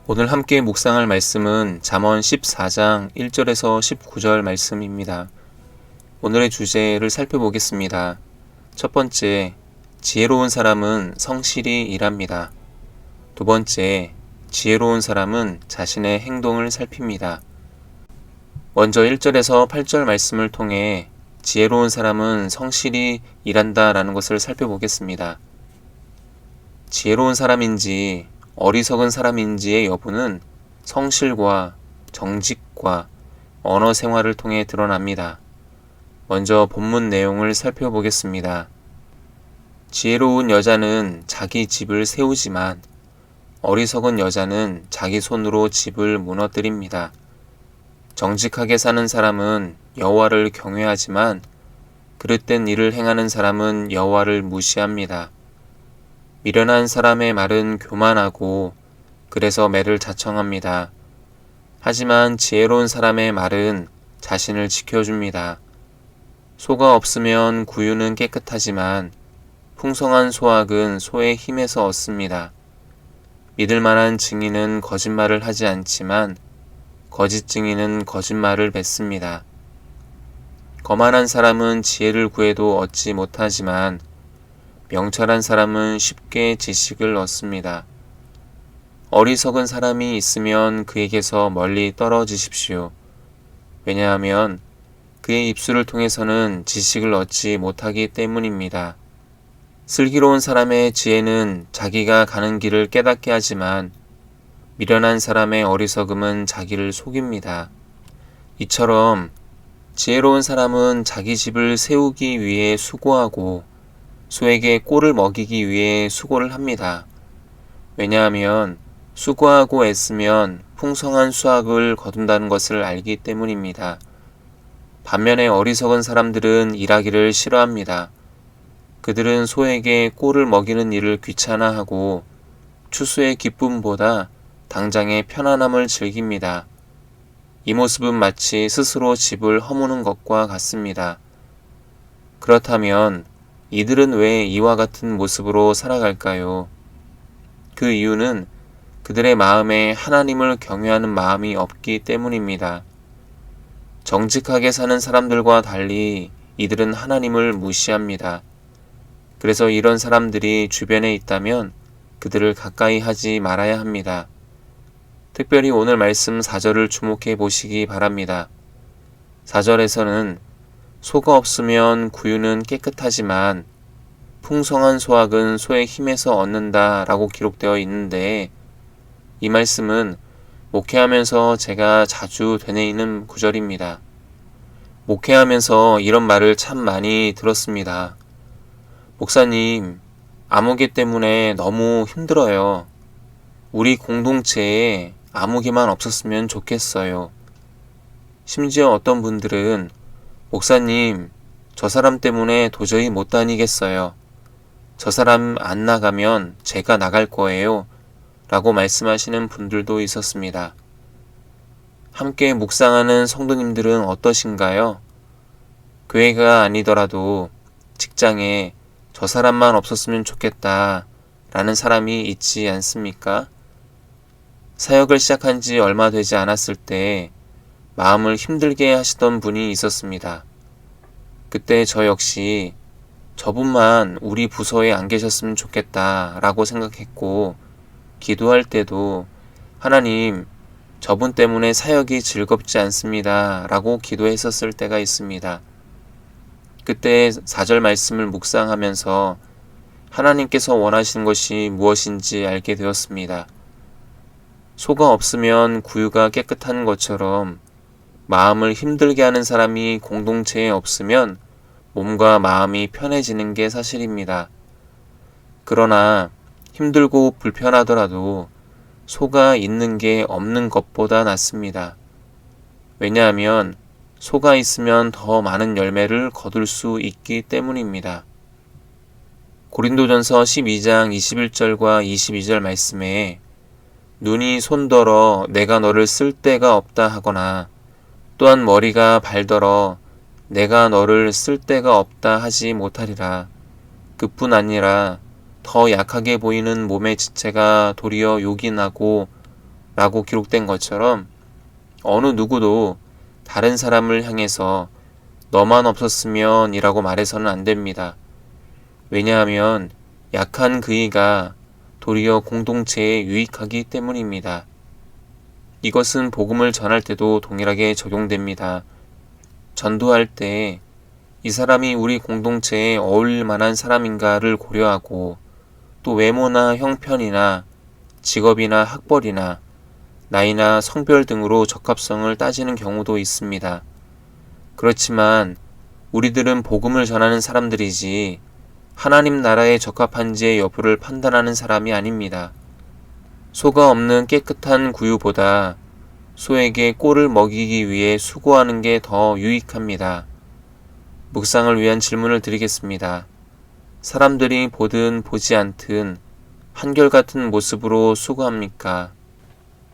오늘 함께 묵상할 말씀은 잠언 14장 1절에서 19절 말씀입니다. 오늘의 주제를 살펴보겠습니다. 첫 번째, 지혜로운 사람은 성실히 일합니다. 두 번째, 지혜로운 사람은 자신의 행동을 살핍니다. 먼저 1절에서 8절 말씀을 통해 지혜로운 사람은 성실히 일한다라는 것을 살펴보겠습니다. 지혜로운 사람인지 어리석은 사람인지의 여부는 성실과 정직과 언어 생활을 통해 드러납니다. 먼저 본문 내용을 살펴보겠습니다. 지혜로운 여자는 자기 집을 세우지만 어리석은 여자는 자기 손으로 집을 무너뜨립니다. 정직하게 사는 사람은 여호와를 경외하지만 그릇된 일을 행하는 사람은 여호와를 무시합니다. 미련한 사람의 말은 교만하고 그래서 매를 자청합니다. 하지만 지혜로운 사람의 말은 자신을 지켜줍니다. 소가 없으면 구유는 깨끗하지만 풍성한 소학은 소의 힘에서 얻습니다. 믿을 만한 증인은 거짓말을 하지 않지만 거짓 증인은 거짓말을 뱉습니다. 거만한 사람은 지혜를 구해도 얻지 못하지만 명철한 사람은 쉽게 지식을 얻습니다. 어리석은 사람이 있으면 그에게서 멀리 떨어지십시오. 왜냐하면 그의 입술을 통해서는 지식을 얻지 못하기 때문입니다. 슬기로운 사람의 지혜는 자기가 가는 길을 깨닫게 하지만 미련한 사람의 어리석음은 자기를 속입니다. 이처럼 지혜로운 사람은 자기 집을 세우기 위해 수고하고 소에게 꼴을 먹이기 위해 수고를 합니다. 왜냐하면 수고하고 애쓰면 풍성한 수확을 거둔다는 것을 알기 때문입니다. 반면에 어리석은 사람들은 일하기를 싫어합니다. 그들은 소에게 꼴을 먹이는 일을 귀찮아하고 추수의 기쁨보다 당장의 편안함을 즐깁니다. 이 모습은 마치 스스로 집을 허무는 것과 같습니다. 그렇다면 이들은 왜 이와 같은 모습으로 살아갈까요? 그 이유는 그들의 마음에 하나님을 경외하는 마음이 없기 때문입니다. 정직하게 사는 사람들과 달리 이들은 하나님을 무시합니다. 그래서 이런 사람들이 주변에 있다면 그들을 가까이 하지 말아야 합니다. 특별히 오늘 말씀 4절을 주목해 보시기 바랍니다. 4절에서는 소가 없으면 구유는 깨끗하지만 풍성한 소학은 소의 힘에서 얻는다 라고 기록되어 있는데 이 말씀은 목회하면서 제가 자주 되뇌이는 구절입니다. 목회하면서 이런 말을 참 많이 들었습니다. 목사님, 아무개 때문에 너무 힘들어요. 우리 공동체에 아무개만 없었으면 좋겠어요. 심지어 어떤 분들은 목사님, 저 사람 때문에 도저히 못 다니겠어요. 저 사람 안 나가면 제가 나갈 거예요. 라고 말씀하시는 분들도 있었습니다. 함께 묵상하는 성도님들은 어떠신가요? 교회가 아니더라도 직장에 저 사람만 없었으면 좋겠다 라는 사람이 있지 않습니까? 사역을 시작한 지 얼마 되지 않았을 때 마음을 힘들게 하시던 분이 있었습니다. 그때 저 역시 저분만 우리 부서에 안 계셨으면 좋겠다 라고 생각했고 기도할 때도 하나님, 저분 때문에 사역이 즐겁지 않습니다 라고 기도했었을 때가 있습니다. 그때 4절 말씀을 묵상하면서 하나님께서 원하시는 것이 무엇인지 알게 되었습니다. 소가 없으면 구유가 깨끗한 것처럼 마음을 힘들게 하는 사람이 공동체에 없으면 몸과 마음이 편해지는 게 사실입니다. 그러나 힘들고 불편하더라도 소가 있는 게 없는 것보다 낫습니다. 왜냐하면 소가 있으면 더 많은 열매를 거둘 수 있기 때문입니다. 고린도전서 12장 21절과 22절 말씀에 눈이 손더러 내가 너를 쓸 데가 없다 하거나 또한 머리가 발더러 내가 너를 쓸 데가 없다 하지 못하리라. 그뿐 아니라 더 약하게 보이는 몸의 지체가 도리어 욕이 나고 라고 기록된 것처럼 어느 누구도 다른 사람을 향해서 너만 없었으면 이라고 말해서는 안 됩니다. 왜냐하면 약한 그이가 도리어 공동체에 유익하기 때문입니다. 이것은 복음을 전할 때도 동일하게 적용됩니다. 전도할 때 이 사람이 우리 공동체에 어울릴 만한 사람인가를 고려하고 또 외모나 형편이나 직업이나 학벌이나 나이나 성별 등으로 적합성을 따지는 경우도 있습니다. 그렇지만 우리들은 복음을 전하는 사람들이지 하나님 나라에 적합한지의 여부를 판단하는 사람이 아닙니다. 소가 없는 깨끗한 구유보다 소에게 꼴을 먹이기 위해 수고하는 게 더 유익합니다. 묵상을 위한 질문을 드리겠습니다. 사람들이 보든 보지 않든 한결같은 모습으로 수고합니까?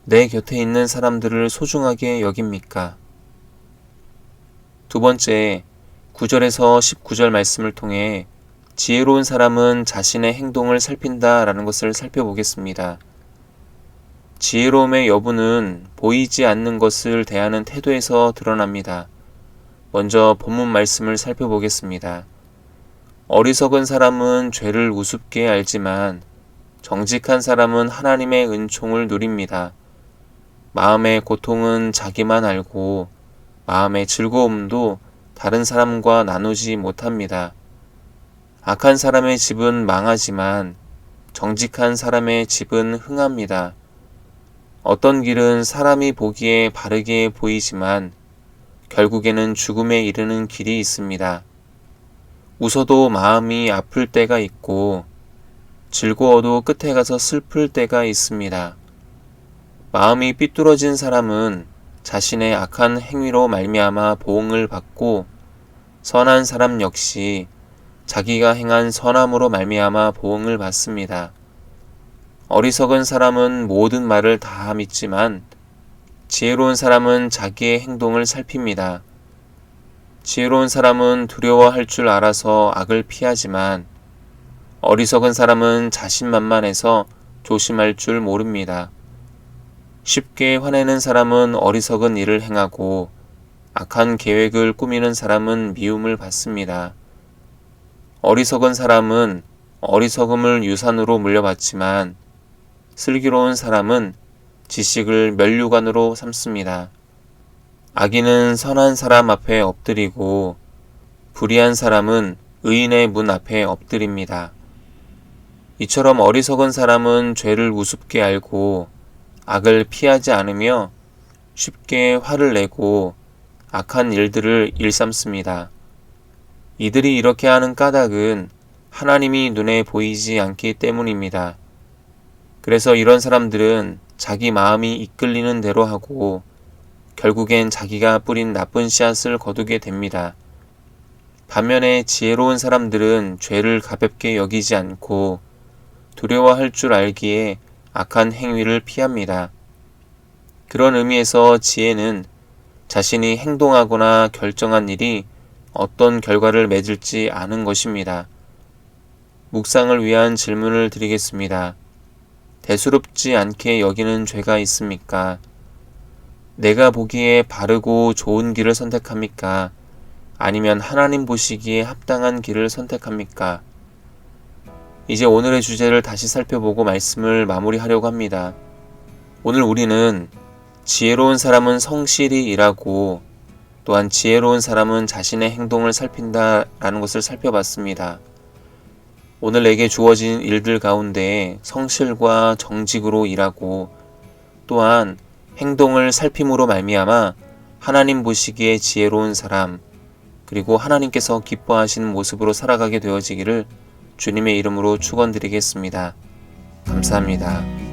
내 곁에 있는 사람들을 소중하게 여깁니까? 두 번째, 9절에서 19절 말씀을 통해 지혜로운 사람은 자신의 행동을 살핀다라는 것을 살펴보겠습니다. 지혜로움의 여부는 보이지 않는 것을 대하는 태도에서 드러납니다. 먼저 본문 말씀을 살펴보겠습니다. 어리석은 사람은 죄를 우습게 알지만 정직한 사람은 하나님의 은총을 누립니다. 마음의 고통은 자기만 알고 마음의 즐거움도 다른 사람과 나누지 못합니다. 악한 사람의 집은 망하지만 정직한 사람의 집은 흥합니다. 어떤 길은 사람이 보기에 바르게 보이지만 결국에는 죽음에 이르는 길이 있습니다. 웃어도 마음이 아플 때가 있고 즐거워도 끝에 가서 슬플 때가 있습니다. 마음이 삐뚤어진 사람은 자신의 악한 행위로 말미암아 보응을 받고 선한 사람 역시 자기가 행한 선함으로 말미암아 보응을 받습니다. 어리석은 사람은 모든 말을 다 믿지만 지혜로운 사람은 자기의 행동을 살핍니다. 지혜로운 사람은 두려워할 줄 알아서 악을 피하지만 어리석은 사람은 자신만만해서 조심할 줄 모릅니다. 쉽게 화내는 사람은 어리석은 일을 행하고 악한 계획을 꾸미는 사람은 미움을 받습니다. 어리석은 사람은 어리석음을 유산으로 물려받지만 슬기로운 사람은 지식을 면류관으로 삼습니다. 악인은 선한 사람 앞에 엎드리고 불의한 사람은 의인의 문 앞에 엎드립니다. 이처럼 어리석은 사람은 죄를 우습게 알고 악을 피하지 않으며 쉽게 화를 내고 악한 일들을 일삼습니다. 이들이 이렇게 하는 까닭은 하나님이 눈에 보이지 않기 때문입니다. 그래서 이런 사람들은 자기 마음이 이끌리는 대로 하고 결국엔 자기가 뿌린 나쁜 씨앗을 거두게 됩니다. 반면에 지혜로운 사람들은 죄를 가볍게 여기지 않고 두려워할 줄 알기에 악한 행위를 피합니다. 그런 의미에서 지혜는 자신이 행동하거나 결정한 일이 어떤 결과를 맺을지 아는 것입니다. 묵상을 위한 질문을 드리겠습니다. 대수롭지 않게 여기는 죄가 있습니까? 내가 보기에 바르고 좋은 길을 선택합니까? 아니면 하나님 보시기에 합당한 길을 선택합니까? 이제 오늘의 주제를 다시 살펴보고 말씀을 마무리하려고 합니다. 오늘 우리는 지혜로운 사람은 성실히 일하고 또한 지혜로운 사람은 자신의 행동을 살핀다라는 것을 살펴봤습니다. 오늘 내게 주어진 일들 가운데 성실과 정직으로 일하고 또한 행동을 살핌으로 말미암아 하나님 보시기에 지혜로운 사람 그리고 하나님께서 기뻐하시는 모습으로 살아가게 되어지기를 주님의 이름으로 축원드리겠습니다. 감사합니다.